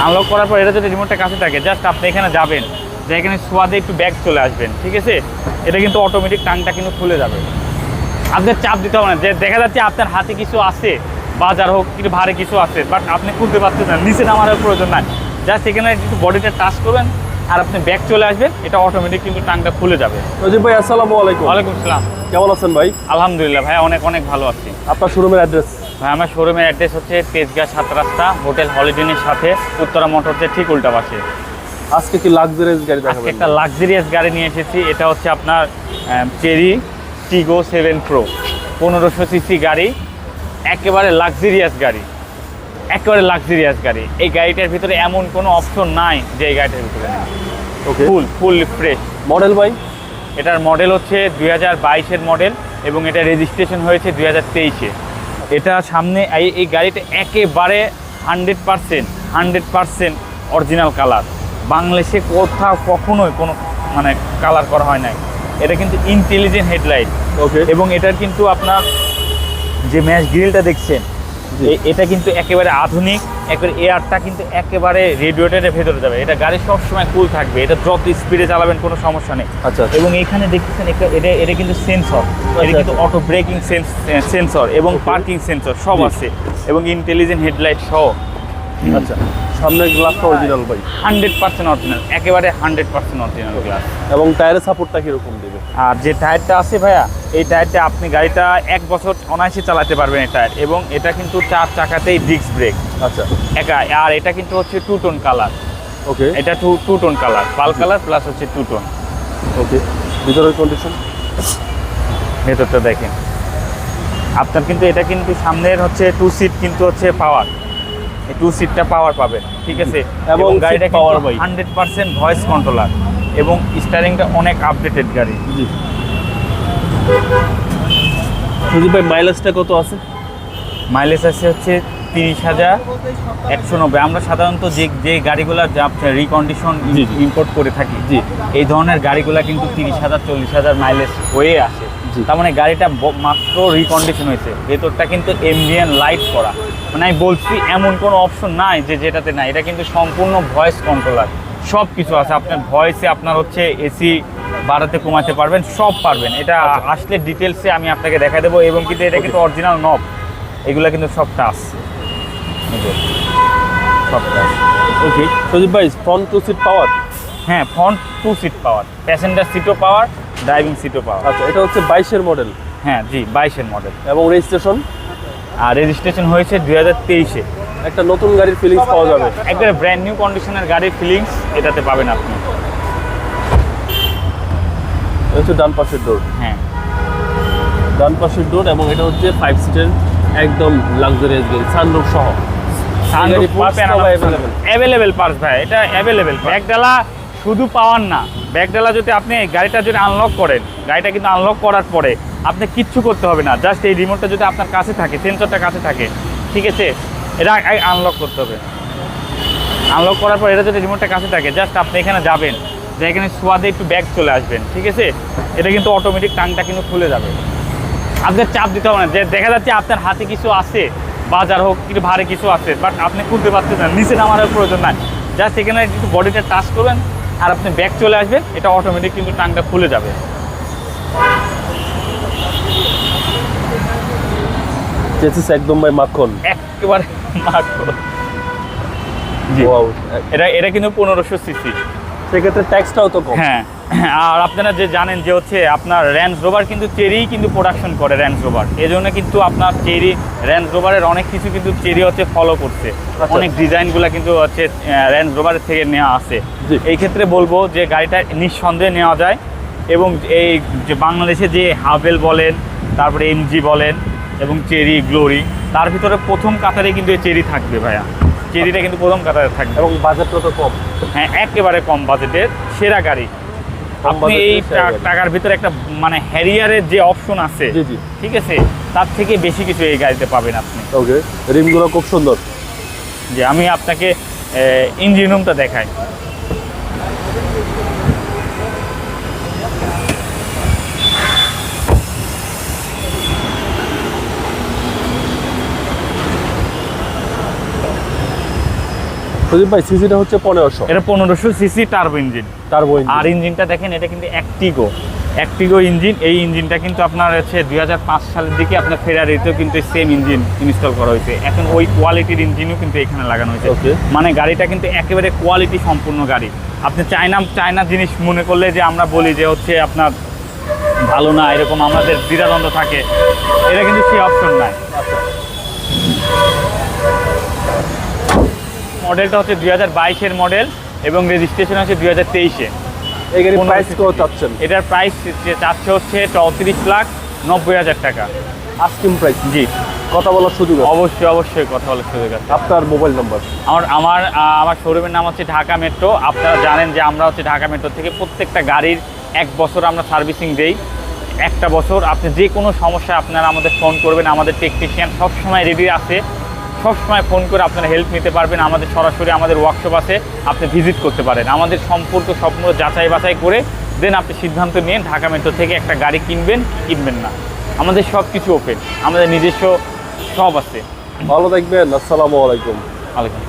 Unlock করার পর এটা যদি রিমোটটা কাছে থাকে, জাস্ট আপনি এখানে যাবেন, যে এখানে সোয়াদে একটু ব্যাক চলে আসবেন, ঠিক আছে? এটা কিন্তু অটোমেটিক টাংটা কিন্তু খুলে যাবে। আপনার চাপ দিতে হবে না, যে দেখা যাচ্ছে আপনার হাতে কিছু আছে, বাজার হোক একটু ভারী কিছু আছে, বাট আপনি খুলতে পারছেন না, নিচে নামার প্রয়োজন নাই, জাস্ট এখানে একটু বডিটা টাচ করবেন আর আপনি ব্যাক চলে আসবেন, এটা অটোমেটিক কিন্তু টাংটা খুলে যাবে। নজিব ভাই আসসালামু আলাইকুম। ওয়ালাইকুম আসসালাম। কেমন আছেন ভাই? আলহামদুলিল্লাহ ভাই, অনেক অনেক ভালো আছি। আপনার শোরুমের অ্যাড্রেস? ভাই আমার শোরুমের অ্যাড্রেস হচ্ছে তেজগাঁ 7 রাস্তা, হোটেল হলিডেনের সাথে উত্তরা মোটরসের ঠিক উল্টা পাশে। আজকে কি লাক্সারিয়াস গাড়ি দেখাবেন? একটা লাক্সারিয়াস গাড়ি নিয়ে এসেছি। এটা হচ্ছে আপনার চেরি টিগো 7 প্রো, 1500 সিসি গাড়ি, একেবারে লাক্সারিয়াস গাড়ি, একেবারে লাক্সারিয়াস গাড়ি। এই গাড়িটার ভিতরে এমন কোনো অপশন নাই যে এই গাড়িটার ভিতরে নেই। ওকে, ফুল ফ্রেশ। মডেল ভাই? এটার মডেল হচ্ছে 2022-এর মডেল এবং এটা রেজিস্ট্রেশন হয়েছে 2023-এ। এটা সামনে এই গাড়িটা একেবারে 100% অরিজিনাল কালার। বাংলাদেশে কোথাও কখনোই কোনো মানে কালার করা হয় নাই। এটা কিন্তু ইন্টেলিজেন্ট হেডলাইট। ওকে, এবং এটার কিন্তু আপনার যে ম্যাশ গ্রিলটা দেখছেন, এটা কিন্তু একেবারে আধুনিক। একেবারে এয়ারটা কিন্তু একেবারে রেডিয়েটরের ভেতরে যাবে। এটা গাড়ি সবসময় কুল থাকবে, এটা যত স্পিডে চালাবেন কোনো সমস্যা নেই। আচ্ছা, এবং এখানে দেখতেছেন এটা কিন্তু সেন্সর, এটা কিন্তু অটো ব্রেকিং সেন্সর এবং পার্কিং সেন্সর সব আছে, এবং ইন্টেলিজেন্ট হেডলাইট সহ। আচ্ছা, সামনের গ্লাসটা অরিজিনাল ভাই? 100% অরিজিনাল, একেবারে 100% অরিজিনাল গ্লাস। এবং টায়ারের সাপোর্টটা কিরকম দেবে? আর যে টায়ারটা আছে ভাইয়া, এই টায়ারটা আপনি গাড়িটা 1 বছর অনায়াসে চালাতে পারবেন এই টায়ার। এবং এটা কিন্তু 4 চাকাতেই ডিস্ক ব্রেক। আচ্ছা, আর এটা কিন্তু হচ্ছে 2 টোন কালার। ওকে, এটা 2 টোন কালার, পাল কালার প্লাস হচ্ছে 2 টোন। ওকে, ভিতরের কন্ডিশন? ভেতরটা দেখেন আপনার, কিন্তু এটা কিন্তু সামনের হচ্ছে 2 সিট কিন্তু হচ্ছে পাওয়ার, এই 2 সিটটা পাওয়ার পাবেন, ঠিক আছে? এবং গাড়িটা পাওয়ার 100% ভয়েস কন্ট্রোলার, এবং স্টারিংটা অনেক আপডেটেড গাড়ি। জি। নজিব ভাই মাইলেজটা কত আছে? মাইলেজ আছে হচ্ছে 30,190। আমরা সাধারণত যে গাড়িগুলো রিকন্ডিশন ইম্পোর্ট করে থাকি, জি, এই ধরনের গাড়িগুলো কিন্তু 30,000 40,000 মাইলেজ হয়ে আসে। তার মানে গাড়িটা মাত্র রিকন্ডিশন হয়েছে, ভেতরটা কিন্তু এমবিএন লাইট করা। মানে আমি বলছি এমন কোনো অপশন নাই যে যেটাতে নাই। এটা কিন্তু সম্পূর্ণ ভয়েস কন্ট্রোলার, সব কিছু আছে। আপনার ভয়েসে আপনার হচ্ছে এসি বাড়াতে কমাতে পারবেন, সব পারবেন। এটা আসলে ডিটেলসে আমি আপনাকে দেখা দেবো। এবং কিন্তু এটা কিন্তু অরিজিনাল নব, এগুলো কিন্তু সব টাচ, সব টাচ। ওকে, নজিব ভাই ফ্রন্ট 2 সিট পাওয়ার? হ্যাঁ, ফ্রন্ট 2 সিট পাওয়ার, প্যাসেঞ্জার সিটও পাওয়ার, ড্রাইভিং সিটও পাওয়ার। আচ্ছা, এটা হচ্ছে 22-এর মডেল? হ্যাঁ জি, 22-এর মডেল। এবং রেজিস্ট্রেশন? আর রেজিস্ট্রেশন হয়েছে 2023-এ। একটা নতুন গাড়ির ফিলিংস পাওয়া যাবে? একবারে ব্র্যান্ড নিউ কন্ডিশনের গাড়ির ফিলিংস এটাতে পাবেন আপনি। হচ্ছে ডান পাশের ডোর? হ্যাঁ, ডান পাশের ডোর। এবং এটা হচ্ছে 5 সিটের একদম লাক্সারিয়াস গাড়ি, সানরুফ সহ। অ্যাভেলেবেল পার্স ভাই, এটা অ্যাভেলেবেল। ব্যাকডালা শুধু পাওয়ার না, ব্যাকডালা যদি আপনি গাড়িটা যদি আনলক করেন, গাড়িটা কিন্তু আনলক করার পরে আপনি কিচ্ছু করতে হবে না, জাস্ট এই রিমোটটা যদি আপনার কাছে থাকে, সেন্সরটা কাছে থাকে, ঠিক আছে? এটা আনলক করতে হবে। আনলক করার পর এটা যদি রিমোটটা কাছে থাকে, জাস্ট আপনি এখানে যাবেন, যে এখানে সোয়াদে একটু ব্যাক চলে আসবেন, ঠিক আছে? এটা কিন্তু অটোমেটিক টাংটা কিন্তু খুলে যাবে। আপনার চাপ দিতে হবে না, যে দেখা যাচ্ছে আপনার হাতে কিছু আছে, বাজার হোক একটু ভারী কিছু আছে, বাট আপনি খুলতে পারছেন না, নিচে নামার প্রয়োজন নাই, জাস্ট এখানে একটু বডিটা টাচ করবেন আর আপনি ব্যাক চলে আসবেন, এটা অটোমেটিক কিন্তু টাংটা খুলে যাবে। চেসিস একদম ভাই মাখন, একেবারে মাখন। জি, এটা কিন্তু 1500 সিসি। সেক্ষেত্রে ট্যাক্সটাও তো কম। হ্যাঁ, আর আপনারা যে জানেন যে হচ্ছে আপনার রেঞ্জ রোভার কিন্তু চেরি কিন্তু প্রোডাকশন করে, রেঞ্জ রোভার। এই জন্য কিন্তু আপনার চেরি, রেঞ্জ রোভারের অনেক কিছু কিন্তু চেরি হচ্ছে ফলো করছে। অনেক ডিজাইনগুলো কিন্তু হচ্ছে রেঞ্জ রোভারের থেকে নেওয়া আছে। এই ক্ষেত্রে বলবো যে গাড়িটা নিঃসন্দেহে নেওয়া যায়। এবং এই যে বাংলাদেশে যে হাভেল বলেন, তারপরে এমজি বলেন, এবং চেরি গ্লোরি, তার ভিতরে প্রথম কাতারে কিন্তু এই চেরি থাকবে ভাইয়া। চেরিটা কিন্তু প্রথম কাতারে থাকবে। এবং বাজেটটা তো কম। হ্যাঁ, একেবারে কম বাজেটের সেরা গাড়ি। আপনি এই টাকার ভিতরে একটা মানে হ্যারিয়ারের যে অপশন আছে, ঠিক আছে, তার থেকে বেশি কিছু এই গাড়িতে পাবেন আপনি। ওকে, রিমগুলো খুব সুন্দর। যে আমি আপনাকে ইঞ্জিন রুমটা দেখাই। প্রদীপ ভাই সিসিটা হচ্ছে 1500, এটা 1500 সিসি টার্বো ইঞ্জিন। টার্বো আর ইঞ্জিনটা দেখেন, এটা কিন্তু অ্যাক্টিগো ইঞ্জিন। এই ইঞ্জিনটা কিন্তু আপনার হচ্ছে 2005 সালের দিকে আপনার ফেরারিতেও কিন্তু সেম ইঞ্জিন ইনস্টল করা হয়েছে। এখন ওই কোয়ালিটির ইঞ্জিনও কিন্তু এখানে লাগানো হয়েছে। Okay. মানে গাড়িটা কিন্তু একেবারে কোয়ালিটি সম্পূর্ণ গাড়ি। আপনি চায়না জিনিস মনে করলে যে আমরা বলি যে হচ্ছে আপনার ভালো না, এরকম আমাদের দ্বিধাদ্বন্দ্ব থাকে, এটা কিন্তু সেই অপশন নাই। মডেলটা হচ্ছে 2022-এর মডেল এবং রেজিস্ট্রেশন হচ্ছে 2023-এ। এই গাড়ির প্রাইস কত চাচ্ছেন? এটার প্রাইস চাচ্ছে হচ্ছে 34,90,000 টাকা। Asking price. জি, কথা বলার সুযোগ আছে? অবশ্যই কথা বলার সুযোগ আছে। আপনার মোবাইল নাম্বার? আমার শোরুমের নাম হচ্ছে ঢাকা মেট্রো। আপনারা জানেন যে আমরা হচ্ছে ঢাকা মেট্রো থেকে প্রত্যেকটা গাড়ির 1 বছর আমরা সার্ভিসিং দেই। একটা বছর আপনি যে কোনো সমস্যা আপনারা আমাদের ফোন করবেন, আমাদের টেকনিশিয়ান সবসময় রেডি আছে, সবসময় ফোন করে আপনারা হেল্প নিতে পারবেন। আমাদের সরাসরি আমাদের ওয়ার্কশপ আছে, আপনি ভিজিট করতে পারেন। আমাদের সম্পর্ক স্বপ্ন যাচাই বাছাই করে দেন আপনি সিদ্ধান্ত নিয়ে ঢাকা মেট্রো থেকে একটা গাড়ি কিনবেন না। আমাদের সব কিছু ওপেন, আমাদের নিজস্ব সব আছে। ভালো থাকবেন, আসসালামু আলাইকুম। আলাইকুম।